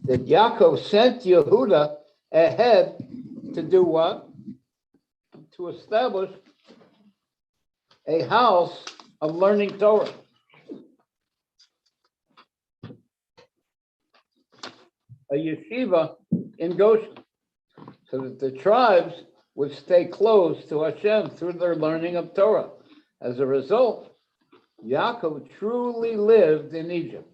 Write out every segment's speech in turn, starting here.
that Yaakov sent Yehuda ahead to do what? To establish a house of learning Torah. A yeshiva in Goshen, so that the tribes would stay close to Hashem through their learning of Torah. As a result, Yaakov truly lived in Egypt.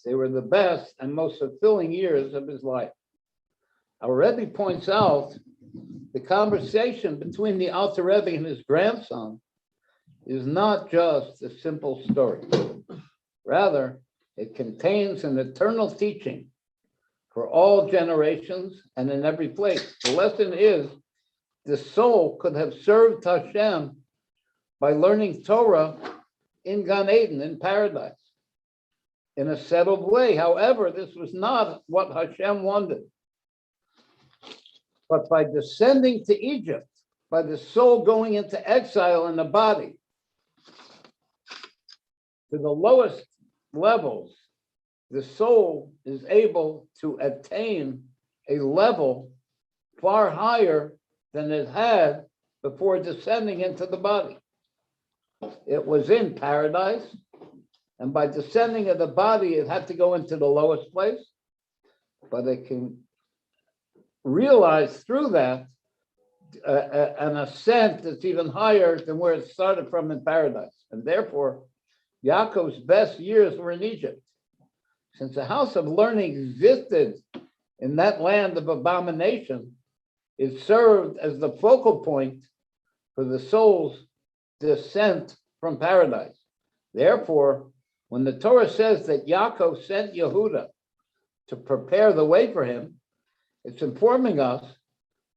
They were the best and most fulfilling years of his life. Our Rebbe points out the conversation between the Alter Rebbe and his grandson is not just a simple story. Rather, it contains an eternal teaching for all generations and in every place. The lesson is the soul could have served Hashem by learning Torah in Gan Eden, in paradise, in a settled way. However, this was not what Hashem wanted. But by descending to Egypt, by the soul going into exile in the body, to the lowest levels, the soul is able to attain a level far higher than it had before descending into the body. It was in paradise, and by descending of the body, it had to go into the lowest place, but it can realize through that an ascent that's even higher than where it started from in paradise. And therefore, Yaakov's best years were in Egypt. Since the house of learning existed in that land of abomination, it served as the focal point for the soul's descent from paradise. Therefore, when the Torah says that Yaakov sent Yehuda to prepare the way for him, it's informing us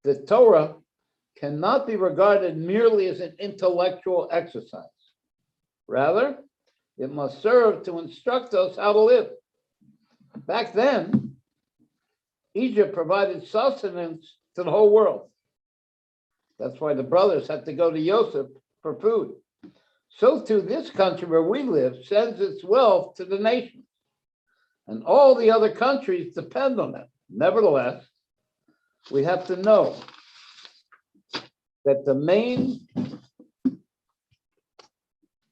that Torah cannot be regarded merely as an intellectual exercise. Rather, it must serve to instruct us how to live. Back then, Egypt provided sustenance to the whole world. That's why the brothers had to go to Joseph for food. So too, this country where we live sends its wealth to the nations, and all the other countries depend on it. Nevertheless, we have to know that the main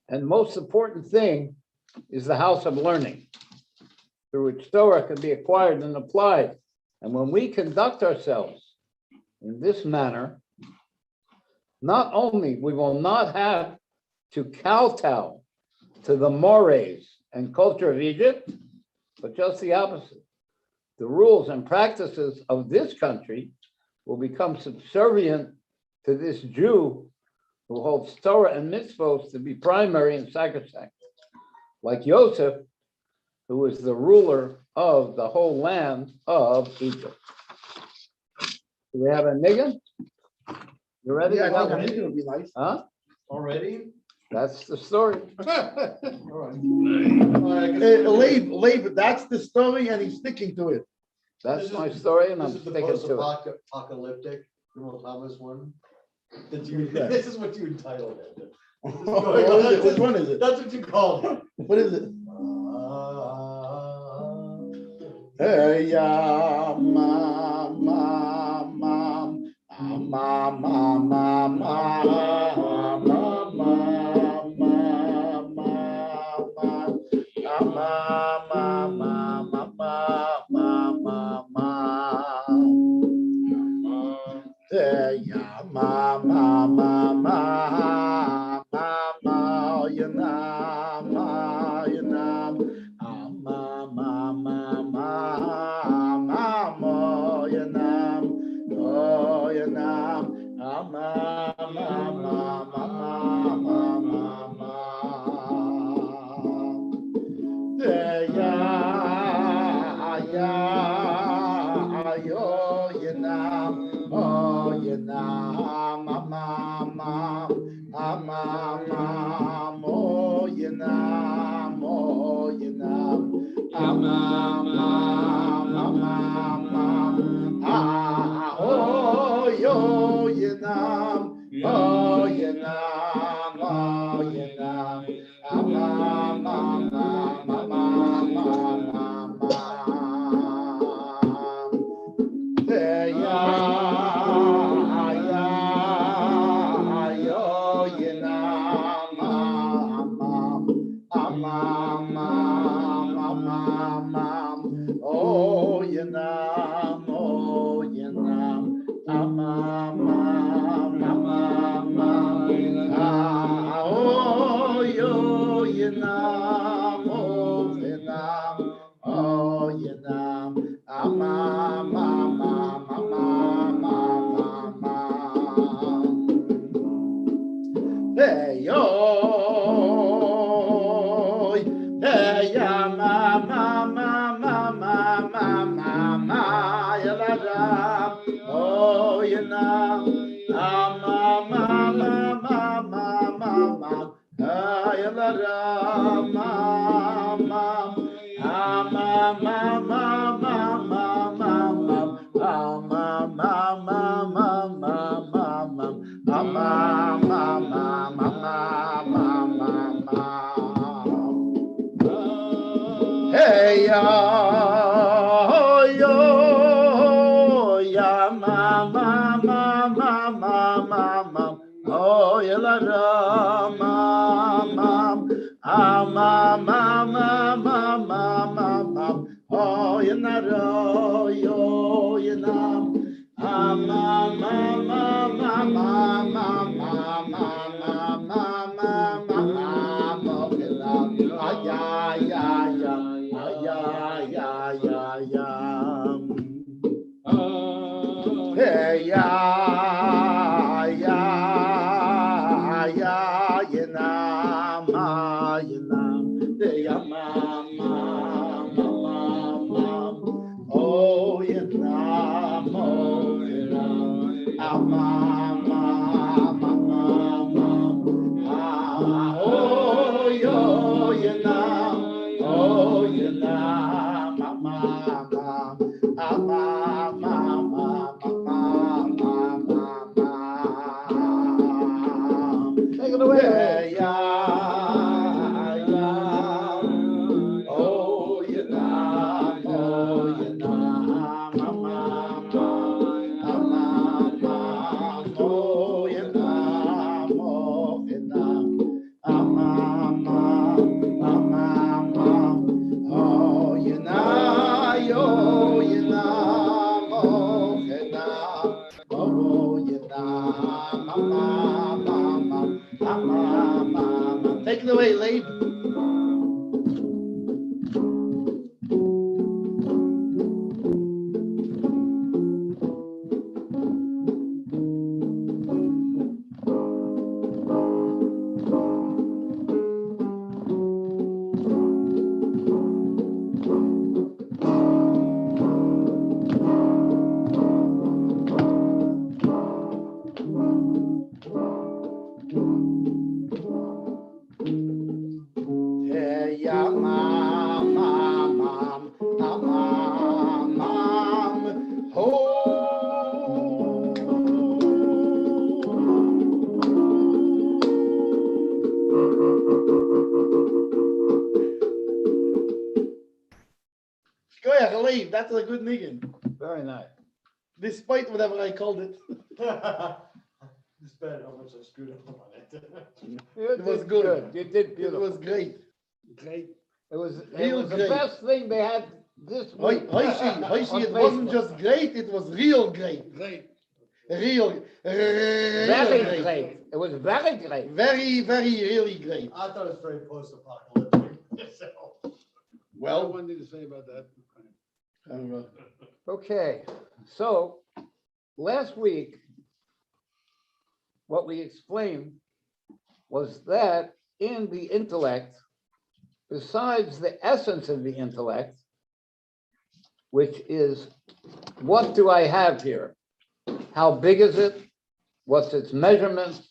and most important thing is the house of learning, through which Torah can be acquired and applied. And when we conduct ourselves in this manner, not only we will not have to kowtow to the mores and culture of Egypt, but just the opposite. The rules and practices of this country will become subservient to this Jew who holds Torah and mitzvot to be primary and sacrosanct, like Joseph, who was the ruler of the whole land of Egypt. Do we have a nigga? You ready? Yeah, I think a nigga would be nice. Huh? Already? That's the story. All right. Leib, that's the story and he's sticking to it. That's my story, and I'm This is the sticking to it. post-apocalyptic Earl Thomas one. Who's that? This is what you entitled it. Which one is it? That's what you called it. What is it? Hey, ya, ma, ma, ma, ma, ma, ma, ma, ma, ma, Oh, Yanam, oh, Yanam, oh, yo, Yanam, oh, Yanam, oh, Yanam, hey, yo, hey, ya, ya, la, la, oh, Yanam, ya, la, la, hey ya, yo, ya, oh, ya, la, la, oh, ya, na, ra, yo, ya, na, hey ya, ya, hey ya, oh, ya, oh, yo, ya, oh, ya, Take it away. hey, ya, oh, ya, oh, ya, oh, ya, oh, ya, yo, ya, oh, take it away, Lee. Hey, ya, Go ahead, leave. That's a good niggin. Very nice. Despite whatever I called it. Despite how much I screwed up on it. You was did good. You did It beautiful. was great. Great. It was Real the great. best thing they had this week. Hoishi, On it wasn't Facebook. just great, it was real great. Great. Real Very great. great. It was very great. Very, very, really great. I thought it was very post-apocalyptic. So. Well, One thing to say about that. I don't know. Okay, so last week, what we explained was that in the intellect, besides the essence of the intellect, which is what do I have here? How big is it? What's its measurements?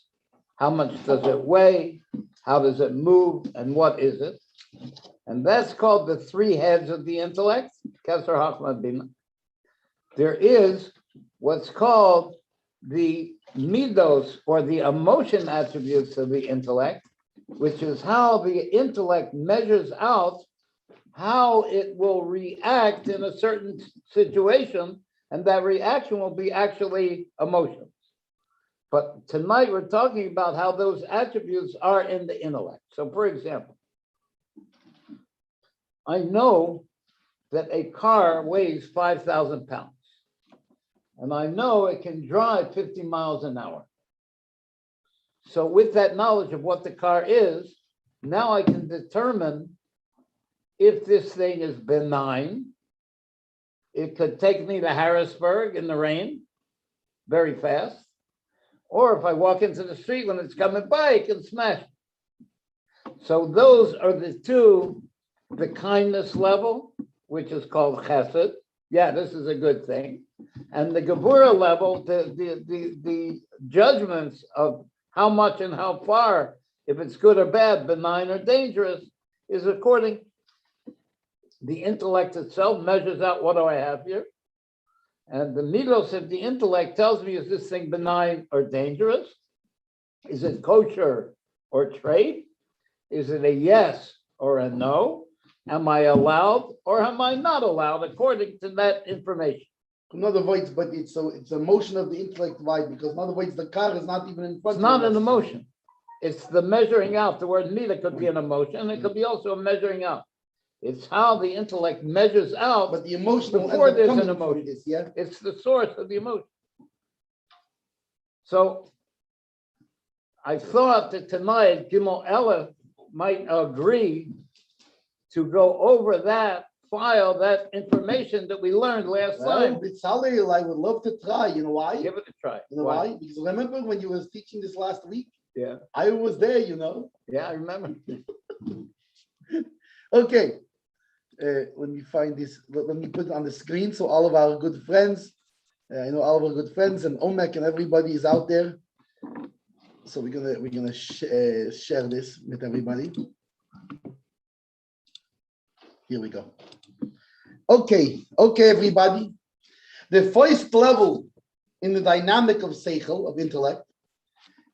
How much does it weigh? How does it move? And what is it? And that's called the three heads of the intellect. Kesser Hachma Bina. There is what's called the midos, or the emotion attributes of the intellect, which is how the intellect measures out how it will react in a certain situation, and that reaction will be actually emotions. But tonight we're talking about how those attributes are in the intellect. So for example, I know that a car weighs 5,000 pounds. And I know it can drive 50 miles an hour. So with that knowledge of what the car is, now I can determine if this thing is benign. It could take me to Harrisburg in the rain very fast. Or if I walk into the street when it's coming by, it can smash. So those are the two, the kindness level, which is called chesed. Yeah, this is a good thing. And the Gevura level, the judgments of how much and how far, if it's good or bad, benign or dangerous, is according, the intellect itself measures out what do I have here. And the midos of the intellect tells me, is this thing benign or dangerous? Is it kosher or trade? Is it a yes or a no? Am I allowed or am I not allowed according to that information? In other words, but it's a motion of the intellect. Why? Because in other words, the car is not even in front. It's not an emotion. It's the measuring out. The word nida could be an emotion. It could be also a measuring out. It's how the intellect measures out. But the emotion before there's an emotion. This, yeah? It's the source of the emotion. So I thought that tonight Gimel Ella might agree to go over that file, that information that we learned last time. B'Tzalel, I would love to try. You know why? Give it a try. You know why? Because remember when you was teaching this last week? Yeah. I was there, you know. Yeah, I remember. Okay. Let me find this. Let me put it on the screen so all of our good friends, I know all of our good friends and Omek and everybody is out there. So we're gonna share this with everybody. Here we go. Okay, everybody. The first level in the dynamic of seichel, of intellect,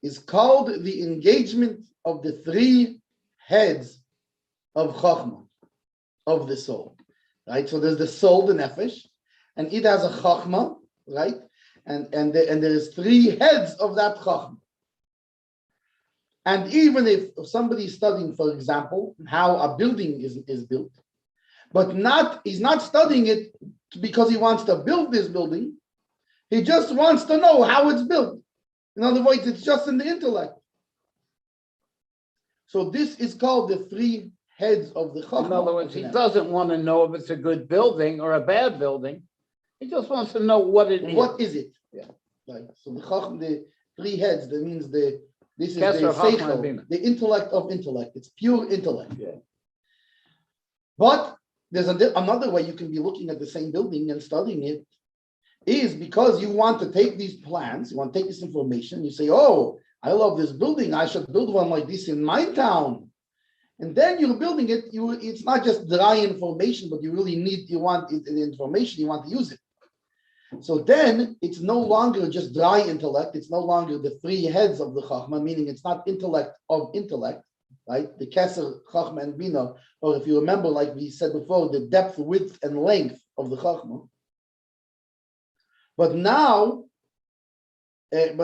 is called the engagement of the three heads of chachma, of the soul, right? So there's the soul, the nefesh, and it has a chachma, right? And there is three heads of that chachma. And even if somebody is studying, for example, how a building is built, but he's not studying it because he wants to build this building. He just wants to know how it's built. In other words, it's just in the intellect. So this is called the three heads of the chachma. In other words, he doesn't want to know if it's a good building or a bad building. He just wants to know what it is. What is it? Yeah. Right. So the chachma, the three heads, that means this is Kesser, the Chachma, seichel, Bina. the intellect of intellect. It's pure intellect. Yeah. But there's another way you can be looking at the same building and studying it, is because you want to take these plans, you want to take this information, you say, oh, I love this building, I should build one like this in my town. And then you're building it, it's not just dry information, but you want the information, you want to use it. So then it's no longer just dry intellect, it's no longer the three heads of the chachma, meaning it's not intellect of intellect, right? The Kesser, Chachma, and Bina, or if you remember, like we said before, the depth, width, and length of the Chachma. But now it's it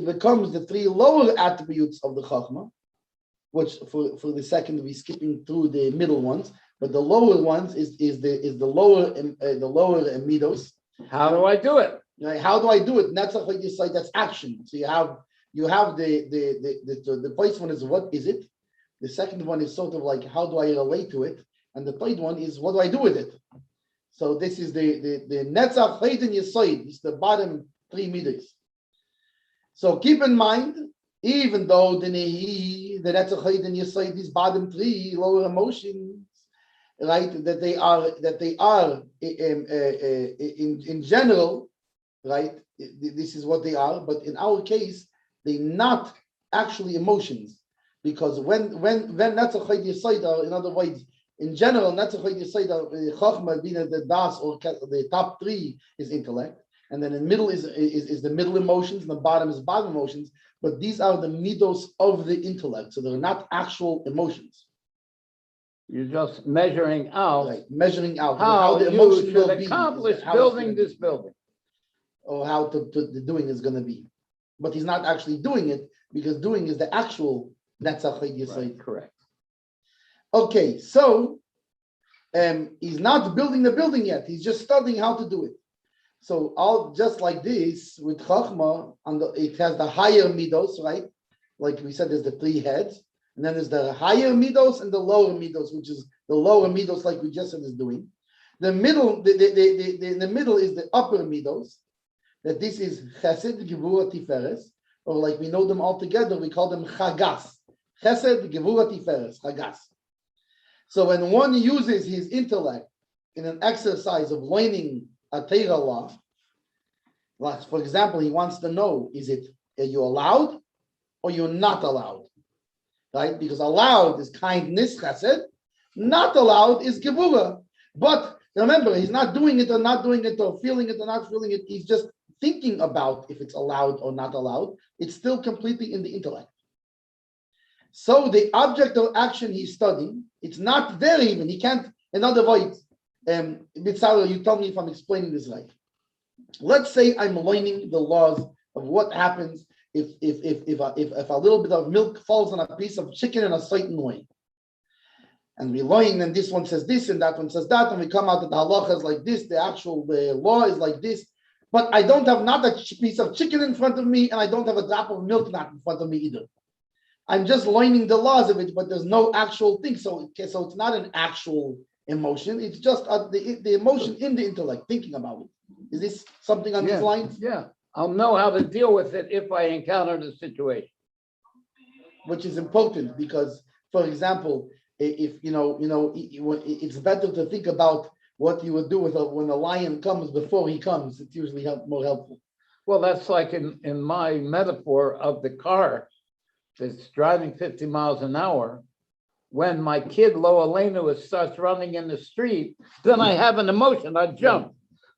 becomes the three lower attributes of the Chachma, which for the second we're skipping through the middle ones, but the lower ones is the lower midos. How do I do it? Right? How do I do it? Netzach like you say, that's action. So you have the first one is what is it? The second one is sort of like how do I relate to it? And the third one is what do I do with it? So this is the Netzach Chait and Yisoid. It's the bottom three meters. So keep in mind, even though the Netzach Chait and Yisoid, these bottom three lower emotions, right? That they are in general, right? This is what they are. But in our case, they're not actually emotions, because when Netzach Chait Yisoid are, in other words, in general, Netzach Chait Yisoid are Chachma, Bina, the Das, or the top three is intellect, and then in the middle is the middle emotions, and the bottom is bottom emotions. But these are the midos of the intellect, so they're not actual emotions. You're just measuring out, right. Measuring out how the you emotion should will be, accomplish building this building, or how the doing is going to be. But he's not actually doing it, because doing is the actual Netzach Chait Yisoid. Right, correct. Okay, so he's not building the building yet. He's just studying how to do it. So all just like this with Chachma, it has the higher midos, right? Like we said, there's the three heads, and then there's the higher midos and the lower midos, which is the lower midos, like we just said, is doing. The middle, the middle is the upper midos. That this is Chesed, Gevurah, Tiferes, or like we know them all together, we call them Chagas. Chesed, Gevurah, Tiferes, Chagas. So when one uses his intellect in an exercise of learning a Torah law, like for example, he wants to know, are you allowed or you're not allowed? Right? Because allowed is kindness, chesed, not allowed is gevurah. But remember, he's not doing it or not doing it or feeling it or not feeling it. He's just thinking about if it's allowed or not allowed. It's still completely in the intellect. So the object of action he's studying, it's not there even. He can't, in other words, Bitzalo, you tell me if I'm explaining this right. Let's say I'm learning the laws of what happens if a little bit of milk falls on a piece of chicken in a certain way. And we learn, and this one says this, and that one says that, and we come out that the halacha is like this, the law is like this. But I don't have not a piece of chicken in front of me, and I don't have a drop of milk not in front of me either. I'm just learning the laws of it, but there's no actual thing. So it's not an actual emotion. It's just the emotion in the intellect, thinking about it. Is this something on these lines? Yeah, I'll know how to deal with it if I encounter the situation. Which is important because, for example, if it's better to think about what you would do when a lion comes before he comes. It's usually more helpful. Well, that's like in my metaphor of the car that's driving 50 miles an hour. When my kid Lo Aleinu starts running in the street, then I have an emotion, I jump.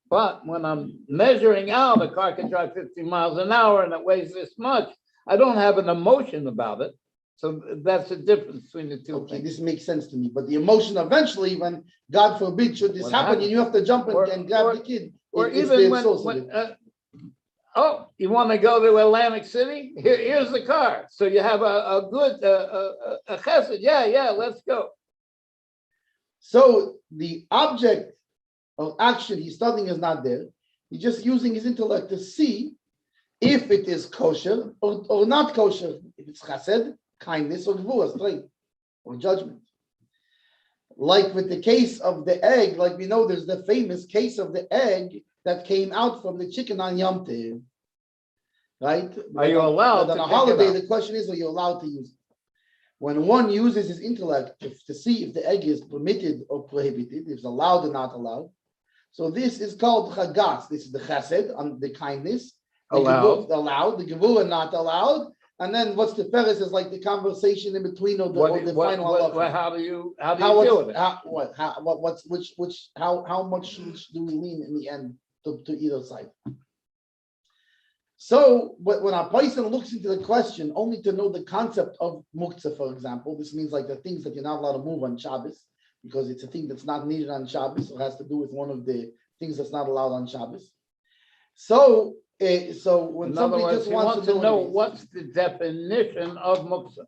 But when I'm measuring out a car can drive 50 miles an hour and it weighs this much, I don't have an emotion about it. So that's the difference between the two. Okay, this makes sense to me. But the emotion eventually, when God forbid should this happen, and you have to jump and grab the kid, or even when oh, you want to go to Atlantic City? Here's the car. So you have a good a chesed. Yeah, let's go. So the object of action he's studying is not there. He's just using his intellect to see if it is kosher or not kosher. If it's chesed, kindness, or gvura, strength, or judgment. Like with the case of the egg, like we know there's the famous case of the egg that came out from the chicken on Yom Tov. Right? Are you allowed on a holiday? The question is, are you allowed to use it? When one uses his intellect to see if the egg is permitted or prohibited, if it's allowed or not allowed. So this is called chagas. This is the chesed, the kindness. Allowed. The gevurah not allowed. And then what's the feres is like the conversation in between of the final halacha. How do you deal with it? How much do we lean in the end to either side? So, but when a person looks into the question only to know the concept of muktzah, for example, this means like the things that you're not allowed to move on Shabbos because it's a thing that's not needed on Shabbos or has to do with one of the things that's not allowed on Shabbos. So when somebody just wants to know what's the definition of muktzah.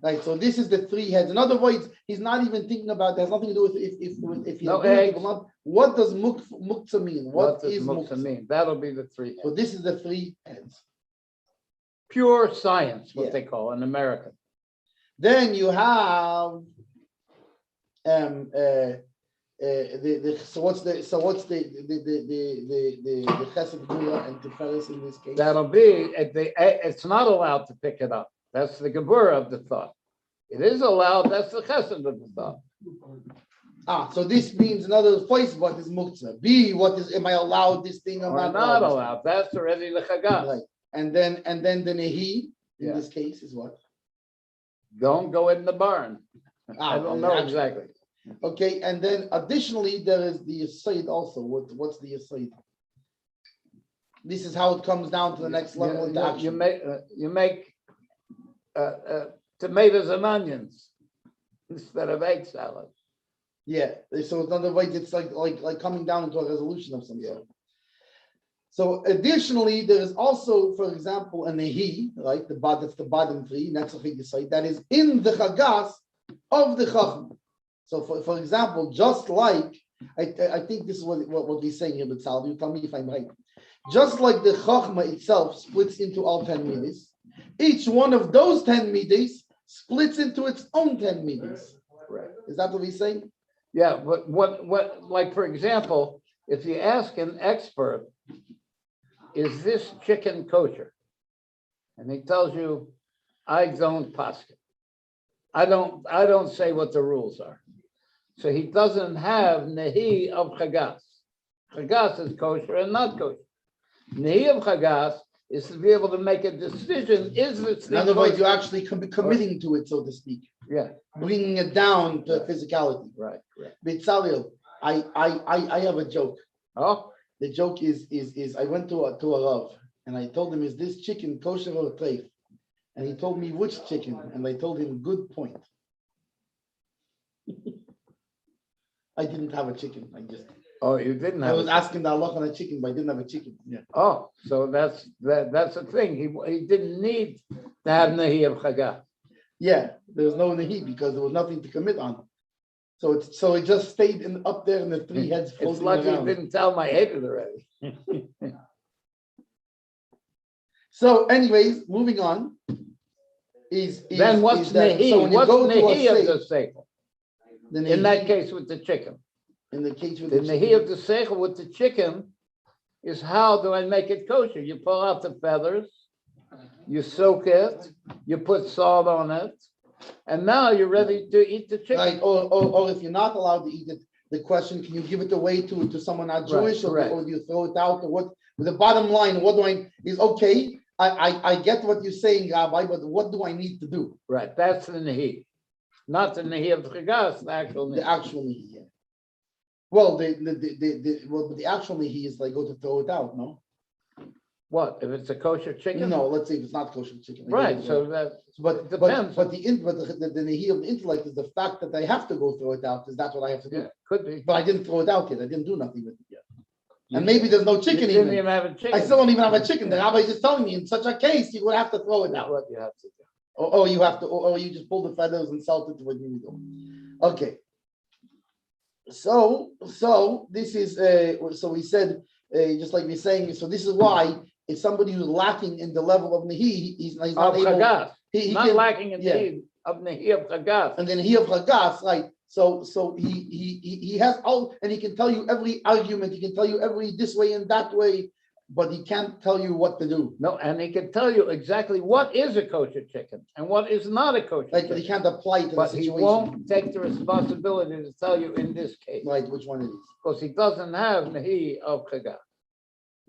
Right, so this is the three heads. In other words, he's not even thinking about. There's nothing to do with if no eggs. What does muktzah mean? What does muktzah mean? That'll be the three heads. So this is the three heads. Pure science, what they call in America. Then you have what's the chesed gvura and tiferes in this case? That'll be it's not allowed to pick it up. That's the gevurah of the thought. It is allowed. That's the chesed of the thought. So this means another place. What is muktzah? B. What is? Am I allowed this thing or not allowed? That's already the chagas. Right. And then the nehi in this case is what? Don't go in the barn. I don't know exactly. Okay, and then additionally there is the aside also. What's the aside? This is how it comes down to the next level of action. You make tomatoes and onions instead of egg salad. Yeah, so in other words, it's like coming down into a resolution of some sort. So additionally, there is also, for example, a nehi, right? That's the bottom three, that is in the chagas of the chacham. So for example, just like, I think this is what we're saying here, but Sal, you tell me if I'm right. Just like the Chachma itself splits into all 10 midas, each one of those 10 midas splits into its own 10 midas. Right. Is that what he's saying? Yeah, but what, like, for example, if you ask an expert, is this chicken kosher? And he tells you, I don't paskin. I don't say what the rules are. So he doesn't have nehi of chagas. Chagas is kosher and not kosher. Nehi of chagas is to be able to make a decision, is this In thing other words, kosher? you're actually committing to it, so to speak. Yeah, Bringing it down to physicality. right. Bitzalel, I have a joke. Oh, The joke is I went to a Rav and I told him, is this chicken kosher or treif? And he told me which chicken, and I told him, good point. I didn't have a chicken. you didn't I have was a asking the Allah on a chicken, but I didn't have a chicken. Yeah. Oh, so that's the thing. He didn't need to have nehi of chagas. Yeah, there was no nahi because there was nothing to commit on. So it just stayed up there in the three heads It's floating lucky around. he didn't tell him I hated it already. So, anyways, moving on. Then what's nehi? So when you What's go to a nehi of the seif, seichel? the In that nehi- case with the chicken. in the case with The the nehi chicken, of the seichel with the chicken is how do I make it kosher? You pull out the feathers, you soak it, you put salt on it, and now you're ready to eat the chicken. right? Or if you're not allowed to eat it, the question: can you give it away to someone not Jewish, Right, or do you throw it out, or what? But the bottom line, what do I is okay. I get what you're saying, Rabbi, but what do I need to do? Right, that's the nehi. Not the nehi of the chagas, the actual The nehi. actual nihi. Yeah. Well, the actual nihi is like go to throw it out, no? What, if it's a kosher chicken? No, let's say if it's not kosher chicken. Right, so that, But it depends. the nihi of the intellect is the fact that I have to go throw it out. Is that what I have to do? yeah, could be. But I didn't throw it out yet. I didn't do nothing with it yet. You And maybe there's no You chicken didn't even. even have a chicken. I still don't even have a chicken. The rabbi is just telling me in such a case you would have to throw it That's out. what you have to do. Or you have to, or you just pull the feathers and salt it to what you do. Okay. So this is so we said just like we're saying. So this is why if somebody who's lacking in the level of nehi, he's not Of able. chagas, He not can, lacking in yeah. nehi of nehi of chagas. and then he of chagas, right? So he has all, and he can tell you every argument. He can tell you every this way and that way, but he can't tell you what to do. No, and he can tell you exactly what is a kosher chicken and what is not a kosher Like, but he chicken. can't apply it to the But he situation. won't take the responsibility to tell you in this case, Right, which one it is? because he doesn't have nehi of chagas.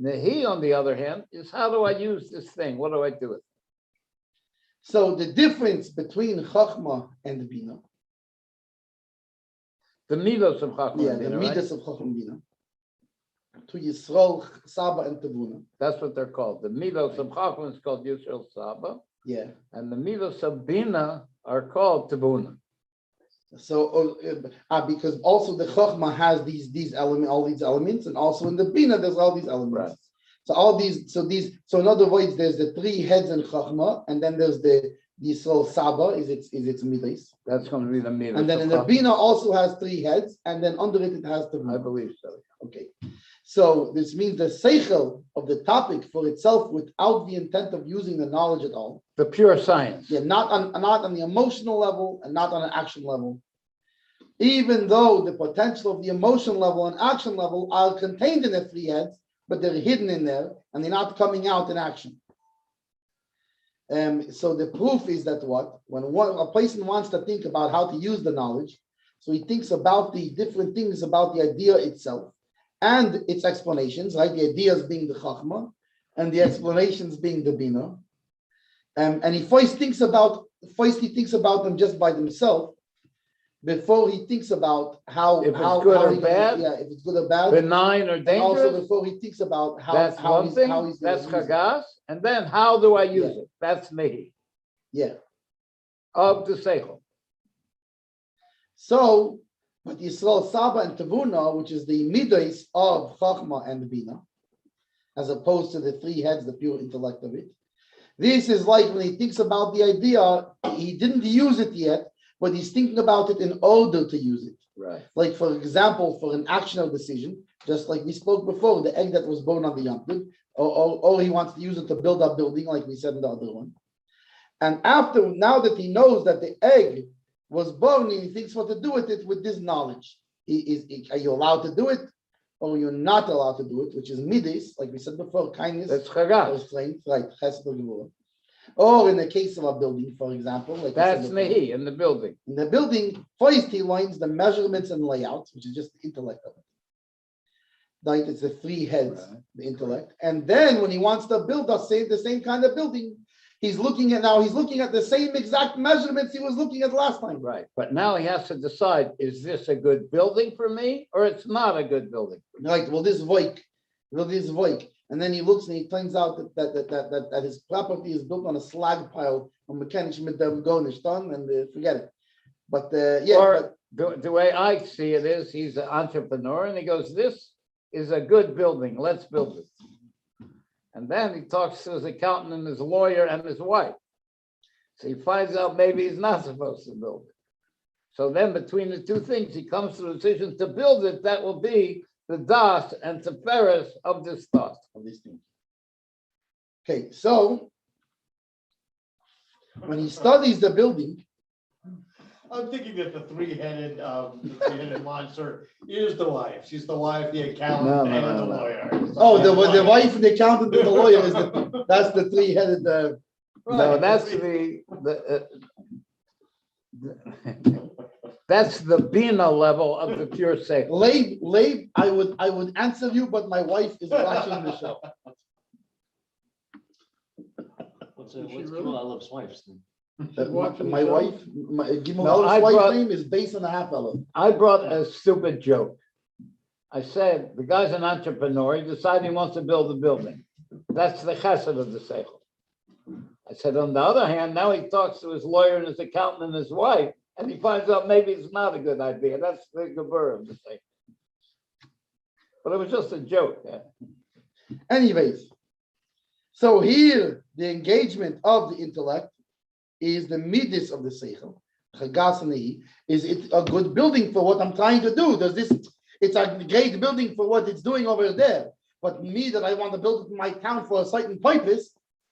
Nehi, on the other hand, is how do I use this thing? What do I do with it? So the difference between Chachma and Bina, The midos of chachma, yeah, the right? midas of Chachma and Bina, to Yisrael, Saba, and Tavuna, That's what they're called. The midos of chachma is called Yisrael Saba, yeah. and the midos of bina are called Tibuna. So because also the Chachma has these elements, all these elements, and also in the Bina there's all these elements. Right. So all these, so in other words, there's the three heads in Chachma, and then there's the Yisrael Saba is its midas. That's going to be the midos. And then in the Bina also has three heads, and then under it has the. I believe so. Okay, so this means the seichel of the topic for itself, without the intent of using the knowledge at all. The pure science. Yeah, not on the emotional level and not on an action level. Even though the potential of the emotion level and action level are contained in the three heads, but they're hidden in there and they're not coming out in action. So the proof is that when a person wants to think about how to use the knowledge, so he thinks about the different things about the idea itself and its explanations, right? The ideas being the Chachma and the explanations being the Bina. And he first thinks about them just by themselves before he thinks about how If it's how good how or he gonna- bad, yeah, if it's good or bad, benign or and also dangerous. before he thinks about That's how one he's thing. gonna That's use it. chagas. And then how do I use Yeah. it? That's nehi Yeah. of the seichel. So, but Yisrael Saba and Tavuna, which is the midas of Chachma and Bina, as opposed to the three heads, the pure intellect of it. This is like when he thinks about the idea, he didn't use it yet, but he's thinking about it in order to use it. Right. Like, for example, for an actional decision, just like we spoke before, the egg that was born on the Yom Tov, or he wants to use it to build a building, like we said in the other one. And now that he knows that the egg was born, he thinks what to do with it with this knowledge. Are you allowed to do it, or you're not allowed to do it, which is midis, like we said before, kindness. That's chagas. Strength, right? Chesed or gevurah. Or in the case of a building, for example, like That's nehi in the building. in the building, first he learns the measurements and layouts, which is just the intellect of it. Like it's the three heads, Right. the intellect. And then when he wants to build the same kind of building, he's looking at the same exact measurements he was looking at last time. Right. But now he has to decide, is this a good building for me or it's not a good building? Right, well, this voik. And then he looks and he finds out that his property is built on a slag pile on mechanics mit dem Gornishton, and forget it. But The way I see it is he's an entrepreneur and he goes, this is a good building, let's build it. And then he talks to his accountant and his lawyer and his wife. So he finds out maybe he's not supposed to build it. So then between the two things, he comes to the decision to build it. That will be the das and teferes of this thought. of these things. Okay, so when he studies the building, I'm thinking that the three-headed monster is the wife. She's the wife, the accountant, and the lawyer. the wife and the accountant and the lawyer that's the three-headed. No, that's that's the bina level of the pure seichel. Leib, I would answer you, but my wife is watching the show. What's Gimel Alep's wife's name? My wife, Gimel No, I Alep's wife's brought- name is based on a half Aleph. I brought a stupid joke. I said, the guy's an entrepreneur, he decided he wants to build a building. That's the chesed of the seichel. I said, on the other hand, now he talks to his lawyer and his accountant and his wife, and he finds out maybe it's not a good idea. That's the gevurah of the seichel. But it was just a joke. Anyways, so here the engagement of the intellect is the midis of the seichel. Chagas nehi. Is it a good building for what I'm trying to do? It's a great building for what it's doing over there. But me that I want to build it in my town for a certain purpose,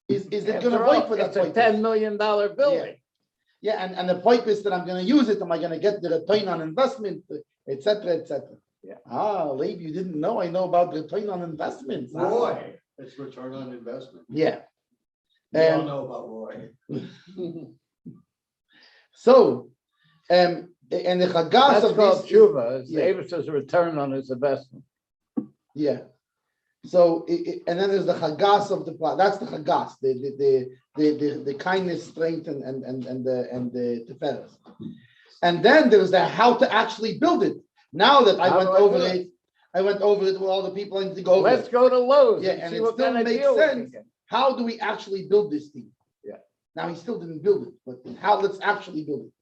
is it going to work for that It's a purpose? $10 million building. Yeah, and the purpose that I'm going to use it, am I going to get the return on investment, etc., etc. Yeah. Leib, you didn't know. I know about return on investments. Roy, it's return on investment. Yeah. We all know about Roy. So, and the chagas That's of called this, tshuva. It's the yeah. Abish's return on his investment. yeah. So, and then there's the chagas of the plot. That's the chagas, the kindness, strength, and the teferes. And then there's the how to actually build it. Now that I How went do I over do it, I went over it with all the people I need to go over. Let's go to Lowe's. Yeah, and and see it what still kind of makes deal we can sense. get. How do we actually build this thing? Yeah. Now he still didn't build it, but let's actually build it.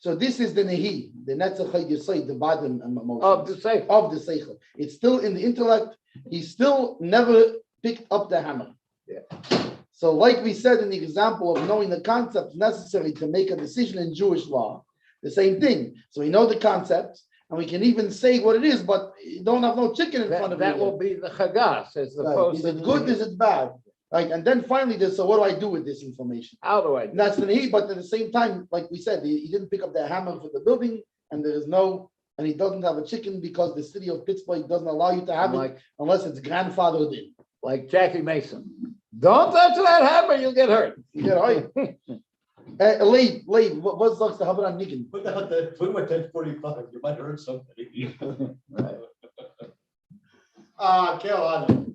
So this is the nehi, the netzach yesod, the bottom emotion Of the seichel. of the seichel. It's still in the intellect. He still never picked up the hammer. Yeah. So like we said in the example of knowing the concepts necessary to make a decision in Jewish law, the same thing. So we know the concepts, and we can even say what it is, but you don't have no chicken in front of That you. will be the chagas as Right. opposed Is to it good? Is it bad? Right. And then finally, so what do I do with this information? How do I do And that's the need, but at the same time, like we said, he didn't pick up the hammer for the building, and he doesn't have a chicken because the city of Pittsburgh doesn't allow you to have it like unless it's grandfathered in. Jackie Mason? Don't touch that hammer, you'll get hurt. You get right. Leib, what's the hammer on Niggin? Put him at 10:45. You might hurt somebody. Right. Kill on.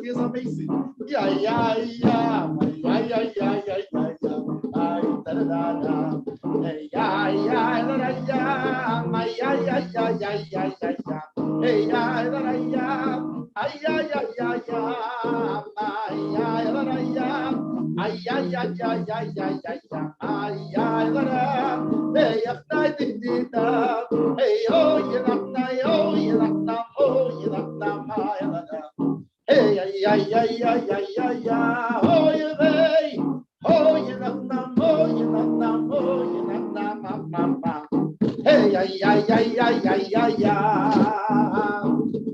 Here's amazing. Hey, oh, you knock, oh, you knock, oh, you knock, hey, yeah, yeah, yeah, yeah, yeah, yeah, oh, you may, oh, you knock, oh, you knock, oh, you knock, hey, yeah, yeah, yeah, yeah, yeah, yeah, yeah,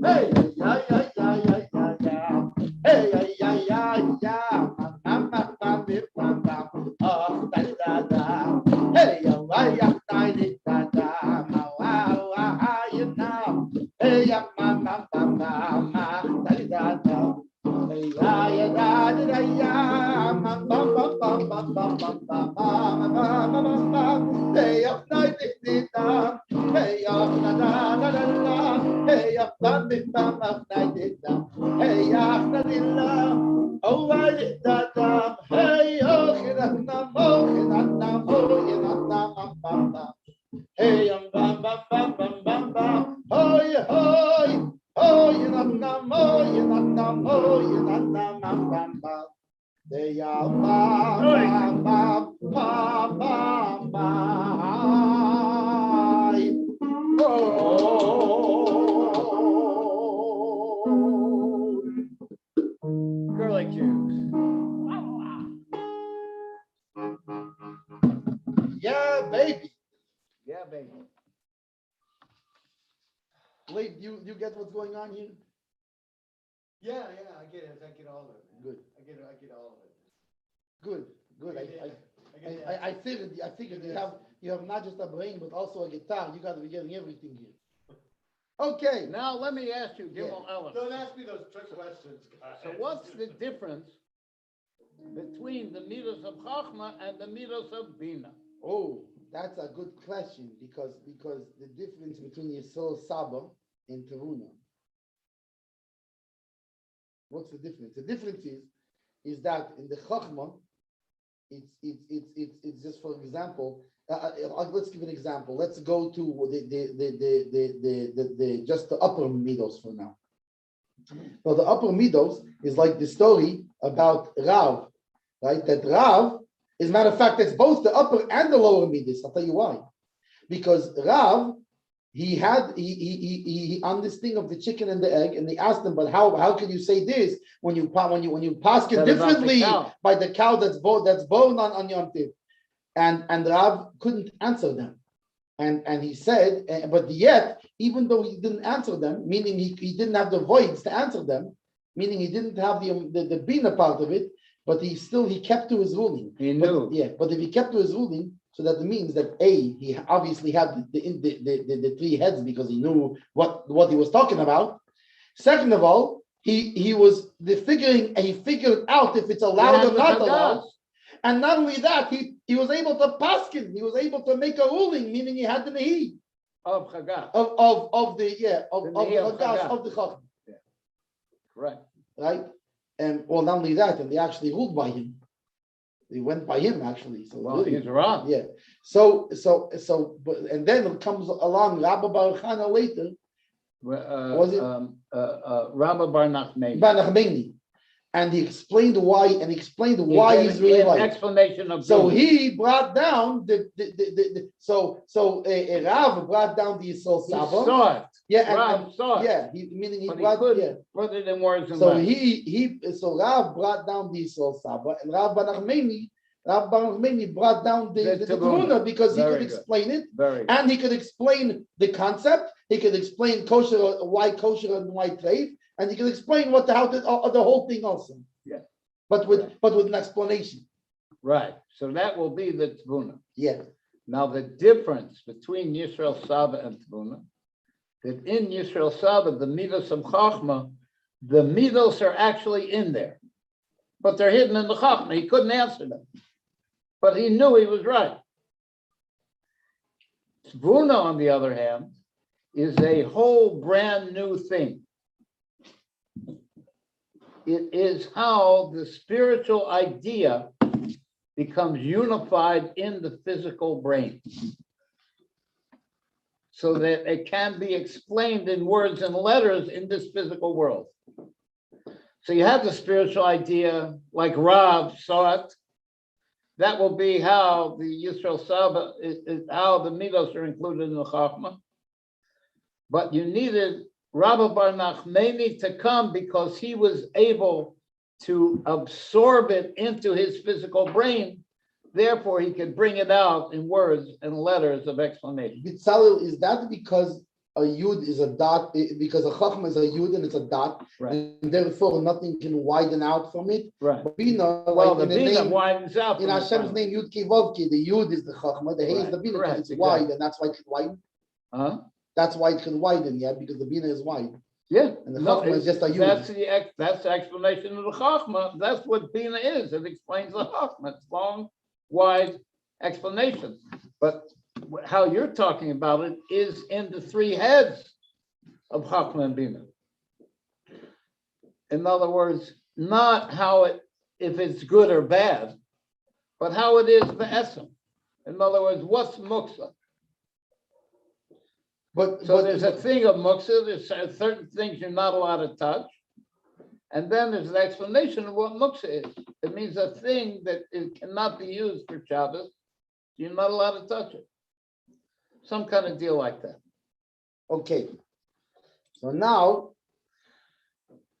hey, yeah, yeah, yeah, yeah, yeah, yeah, hey, yeah, yeah, yeah, oh, da da da, hey, yeah, yeah, da da, you know, hey, yeah, da da da. Hey, yeah, yeah, da da yeah, hey, up, hey, up, da da da da, hey, up, da da da, hey, up, da da. Oh, I did that, hey, oh, hey, bam, bam, bam, bam, bam, bam, hoy, hoy, hoy, hoy, bam, bam, bam. They are bam, bam, bam, bam, bam, bam. Curly cues. Yeah, baby. Yeah, baby. Wait, you get what's going on here? Yeah, I get it, I get all of it. Man. Good. I get all of it. Good. I figured you have not just a brain but also a guitar. You got to be getting everything here. Okay. Now let me ask you, Gimel Ellis. Don't ask me those trick questions, guys. So what's the difference between the midos of Chachma and the midos of Bina? Oh, that's a good question because the difference between Yisrael Saba and Teruna. What's the difference? The difference is that in the Chachma, it's just for example. Let's give an example. Let's go to the just the upper midos for now. So the upper midos is like the story about Rav, right? That Rav, as a matter of fact, it's both the upper and the lower midos. I'll tell you why. Because Rav, he on this thing of the chicken and the egg, and they asked him, but how can you say this when you pass it differently by the cow that's born on Yom Tov? And Rav couldn't answer them. And he said, but yet, even though he didn't answer them, meaning he didn't have the voids to answer them, meaning he didn't have the Bina part of it, but he kept to his ruling. He knew. But if he kept to his ruling, so that means that he obviously had the three heads because he knew what he was talking about. Second of all, he figured out if it's allowed or not allowed. And not only that, he was able to paskin. He was able to make a ruling, meaning he had the nehi Of Chagas. Of the Chacham. Yeah. Correct. Right? And well, not only that, and they actually ruled by him. They went by him actually. So well, he's wrong. Yeah. So, but and then it comes along Rabbi Baruch Hana later. Was it Rabbi Bar Nachmani? And he explained why, he's really right. Explanation of so he brought down Rav brought down the Yisrael Saba. He saw it. Yeah, Rav saw it. Yeah, he put it in words and so letters. So Rav brought down the Yisrael Saba, and Rav Bar Nachmani brought down the Teruna because he could explain it, and he could explain the concept. He could explain kosher, why kosher and why treif. And he can explain the whole thing also. Yeah. But with an explanation. Right. So that will be the Tvuna. Yeah. Now the difference between Yisrael Saba and Tvuna, that in Yisrael Saba, the midos of Chachma, the midos are actually in there. But they're hidden in the Chachma. He couldn't answer them. But he knew he was right. Tvuna, on the other hand, is a whole brand new thing. It is how the spiritual idea becomes unified in the physical brain so that it can be explained in words and letters in this physical world. So you have the spiritual idea like Rav saw it. that will be how the Yisrael Saba is how the midos are included in the Chachma. But you needed Rabbi Bar Nachmani to come because he was able to absorb it into his physical brain. Therefore, he could bring it out in words and letters of explanation. Bitzalel, is that because a yud is a dot, because a chachma is a yud and it's a dot, Right. and therefore nothing can widen out from it? Right. But Bina, Well, like the in the Bina name, widens out. in from the Hashem's time. name, Yud Kei Vav Kei, the yud is the chachma, the hey is Right. the Bina, Correct. because it's Exactly. wide, and that's why it can widen. Huh? That's why it can widen, yeah, because the Bina is wide. Yeah. And the Chachma is just a That's yud. that's the explanation of the Chachma. That's what Bina is. It explains the Chachma. It's long, wide explanation. But how you're talking about it is in the three heads of Chachma and Bina. In other words, not how it, if it's good or bad, but how it is the essence. In other words, what's muksa? So there's a thing of muksa, there's certain things you're not allowed to touch. And then there's an explanation of what muksa is. It means a thing that it cannot be used for Shabbos. You're not allowed to touch it. Some kind of deal like that. Okay. So now,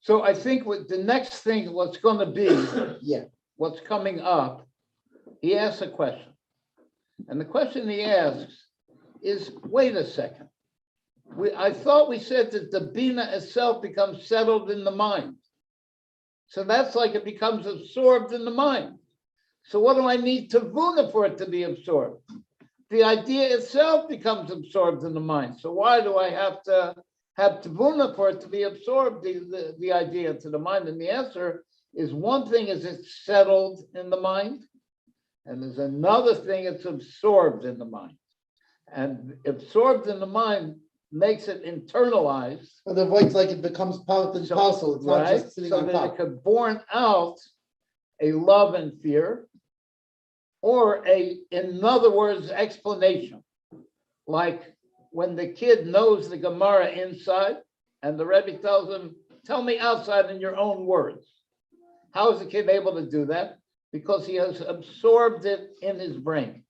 So I think what the next thing, what's going to be, yeah, what's coming up, he asks a question. And the question he asks is, wait a second. I thought we said that the Bina itself becomes settled in the mind. So that's like it becomes absorbed in the mind. So what do I need Tavuna for it to be absorbed? The idea itself becomes absorbed in the mind. So why do I have to have Tavuna for it to be absorbed, the idea to the mind? And the answer is one thing is it's settled in the mind. And there's another thing, it's absorbed in the mind. And absorbed in the mind makes it internalized. otherwise, like it becomes part and parcel. It's not just sitting so on that top. it could born out a love and fear, or in other words, explanation. Like when the kid knows the Gemara inside, and the Rebbe tells him, "Tell me outside in your own words." How is the kid able to do that? Because he has absorbed it in his brain.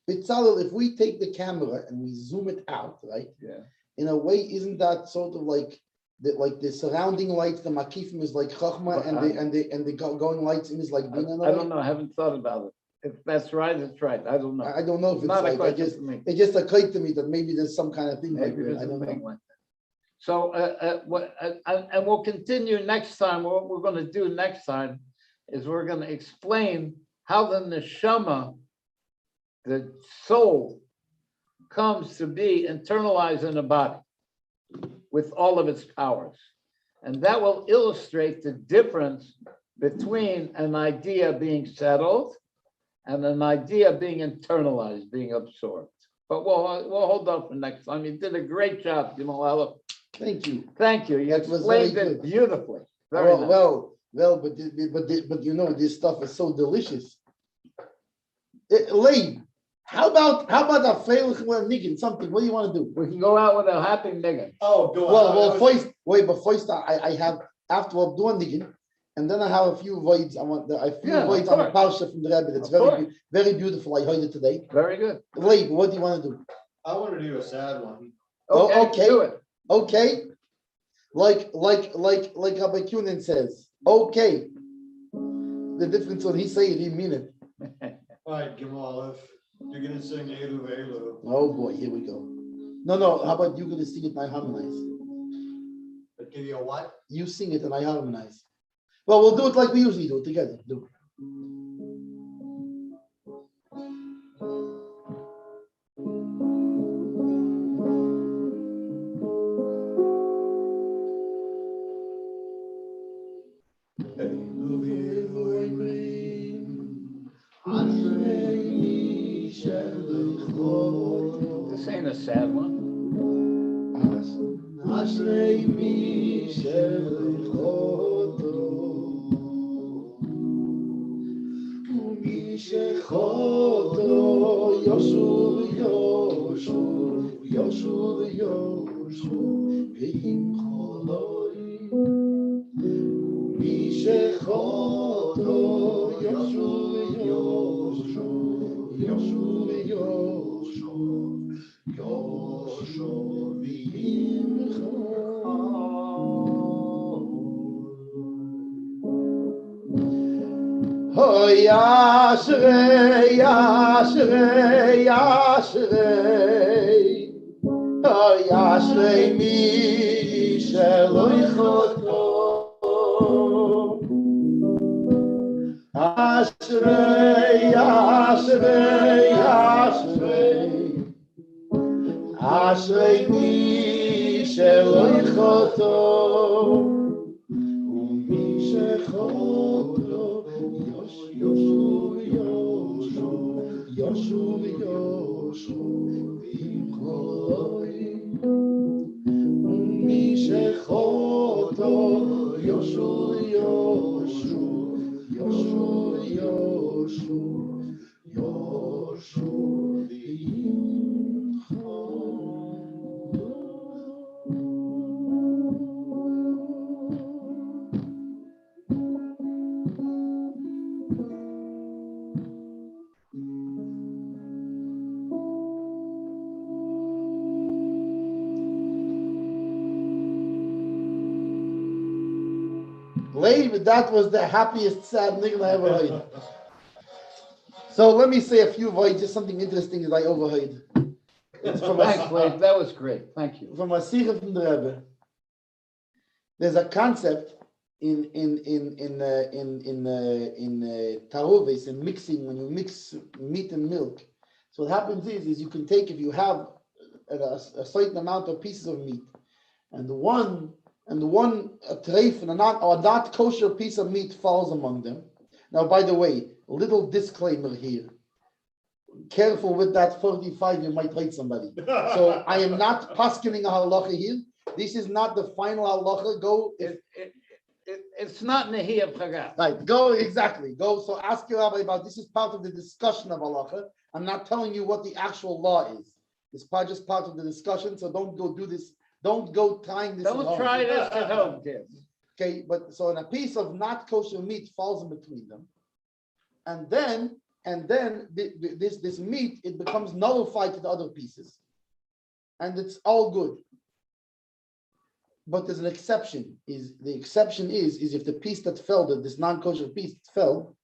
Bitzalel, if we take the camera and we zoom it out, right? Yeah. In a way, isn't that sort of like the surrounding lights, the makifim is like chachma, and the going lights in is like bina? I don't know. I haven't thought about it. If that's right, it's right. I don't know. I don't know if it's Not a right. question for me. It just occurred to me that maybe there's some kind of thing like Maybe that. there's I don't a thing know. like that. So, and we'll continue next time. What we're going to do next time is we're going to explain how the neshama, the soul, comes to be internalized in the body with all of its powers. And that will illustrate the difference between an idea being settled and an idea being internalized, being absorbed. But we'll hold on for next time. You did a great job, Gimel. Thank you. Thank you. You That was very explained it good. beautifully. Very nice. Well, but you know, this stuff is so delicious. Lee, how about a freilich niggin, something? What do you want to do? We can go out with a happy nigga. Oh, go on. Well, first I have after I'm doing niggin, and then I have a few words. I want a few Yeah, words of on the course. parsha from the Rebbe. It's Of course. very beautiful. I heard it today. Very good. Lee, what do you want to do? I want to do a sad one. Okay. Do it. Okay, like Rabbi Kunin says. Okay, the difference when he say it, he mean it. All right, Gimel, you're gonna sing Elu Elu. Oh boy, here we go. No. How about you gonna sing it and I harmonize? But give you a what? You sing it and I harmonize. Well, we'll do it like we usually do it together. Do it. This ain't a sad one. Hoy Ashrei, Ashrei, Ashrei. Hoy Ashrei mi shelo yichoto. Ashrei, Ashrei, Ashrei. Ashrei mi shelo yichoto. Umi shechoto. Yoshu, Yoshu, Yoshu, Yoshu, V'imchoi. Mishechoto, Yoshu, Yoshu, Yoshu, Yoshu, Yoshu, Leave, that was the happiest sad nigga I ever heard. So let me say a few words, just something interesting that I overheard. It's from Thanks, Leif. That was great. Thank you. from a Sikha from the Rebbe. There's a concept in taroves, in mixing, when you mix meat and milk. So what happens is you can take, if you have a certain amount of pieces of meat, and the one a treif and a not kosher piece of meat falls among them. Now, by the way, a little disclaimer here. Careful with that 45, you might hurt somebody. So I am not paskening a halacha here. This is not the final halacha. Go. It's not Nehiyah Chagat. Right. Go, exactly. Go. So ask your rabbi about this. Is part of the discussion of halacha. I'm not telling you what the actual law is. It's just part of the discussion. So don't go do this. Don't go trying this. Don't try this at home, kids. Okay, but so in a piece of not kosher meat falls in between them, and then this meat, it becomes nullified to the other pieces, and it's all good. But there's an exception. The exception is if the piece that fell, this non-kosher piece fell,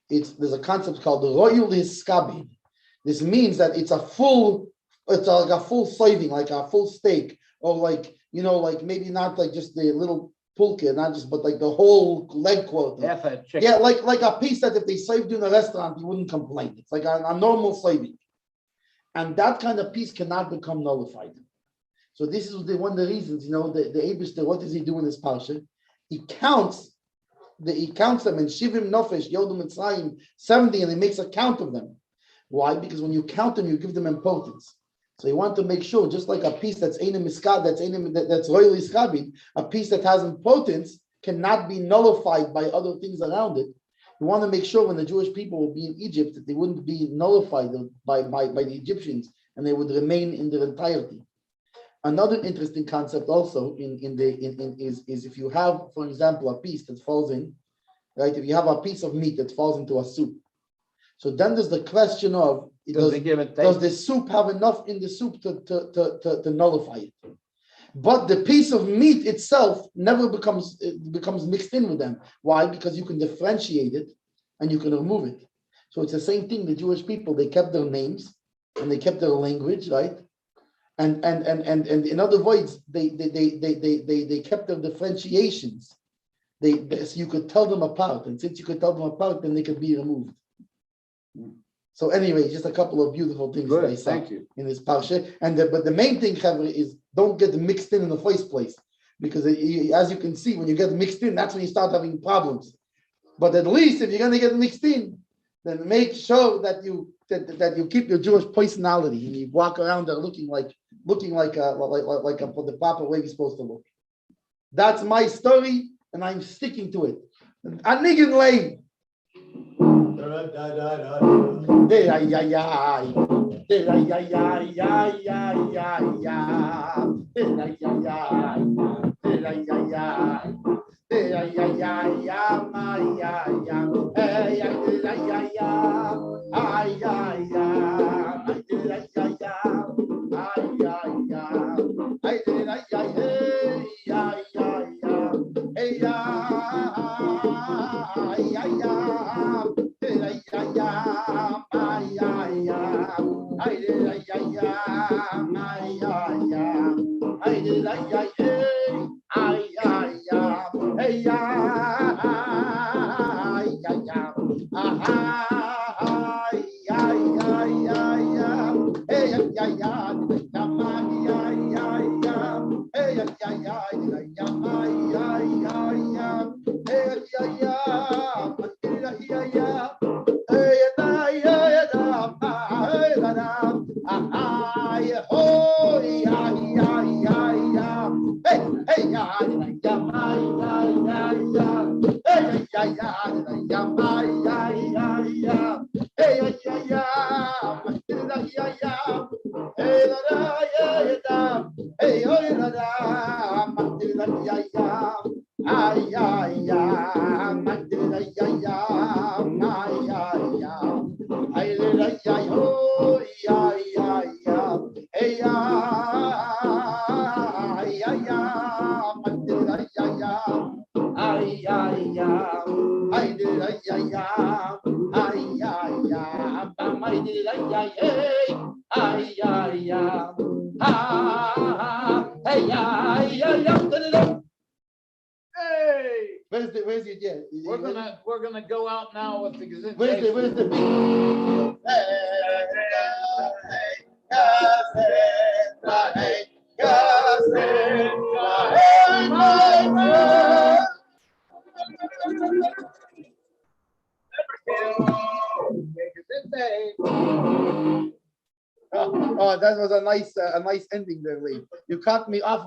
there's a concept called the royal hiskabin. This means that it's like a full serving, like a full steak, or like maybe not like just the little pulke, not just, but like the whole leg quarter. Yeah, like a piece that if they served you in a restaurant, you wouldn't complain. It's like a normal serving. And that kind of piece cannot become nullified. So this is one of the reasons, the Eibishter, what does he do in this parsha? He counts them in Shivim Nofesh, Yodum Mitzrayim, 70, and he makes a count of them. Why? Because when you count them, you give them importance. So you want to make sure, just like a piece that's that's royally scabid, a piece that has importance cannot be nullified by other things around it. You want to make sure when the Jewish people will be in Egypt that they wouldn't be nullified by the Egyptians, and they would remain in their entirety. Another interesting concept also is if you have, for example, a piece that falls in, right? If you have a piece of meat that falls into a soup, so then there's the question of does the soup have enough in the soup to nullify it? But the piece of meat itself never becomes mixed in with them. Why? Because you can differentiate it and you can remove it. So it's the same thing. The Jewish people, they kept their names and they kept their language, right? And in other words, they kept their differentiations. So you could tell them apart, and since you could tell them apart, then they could be removed. So anyway, just a couple of beautiful things that I saw in this parsha. But the main thing, Chavre, is don't get mixed in the first place, because as you can see, when you get mixed in, that's when you start having problems. But at least if you're going to get mixed in, then make sure that you keep your Jewish personality and you walk around there looking like the proper way you're supposed to look. That's my story, and I'm sticking to it. Anigin lane. Hey, Where's the yeah? we're gonna go out now with the Gezintahait. Where's the beat? Oh, that was a nice ending there, Lee. You cut me off.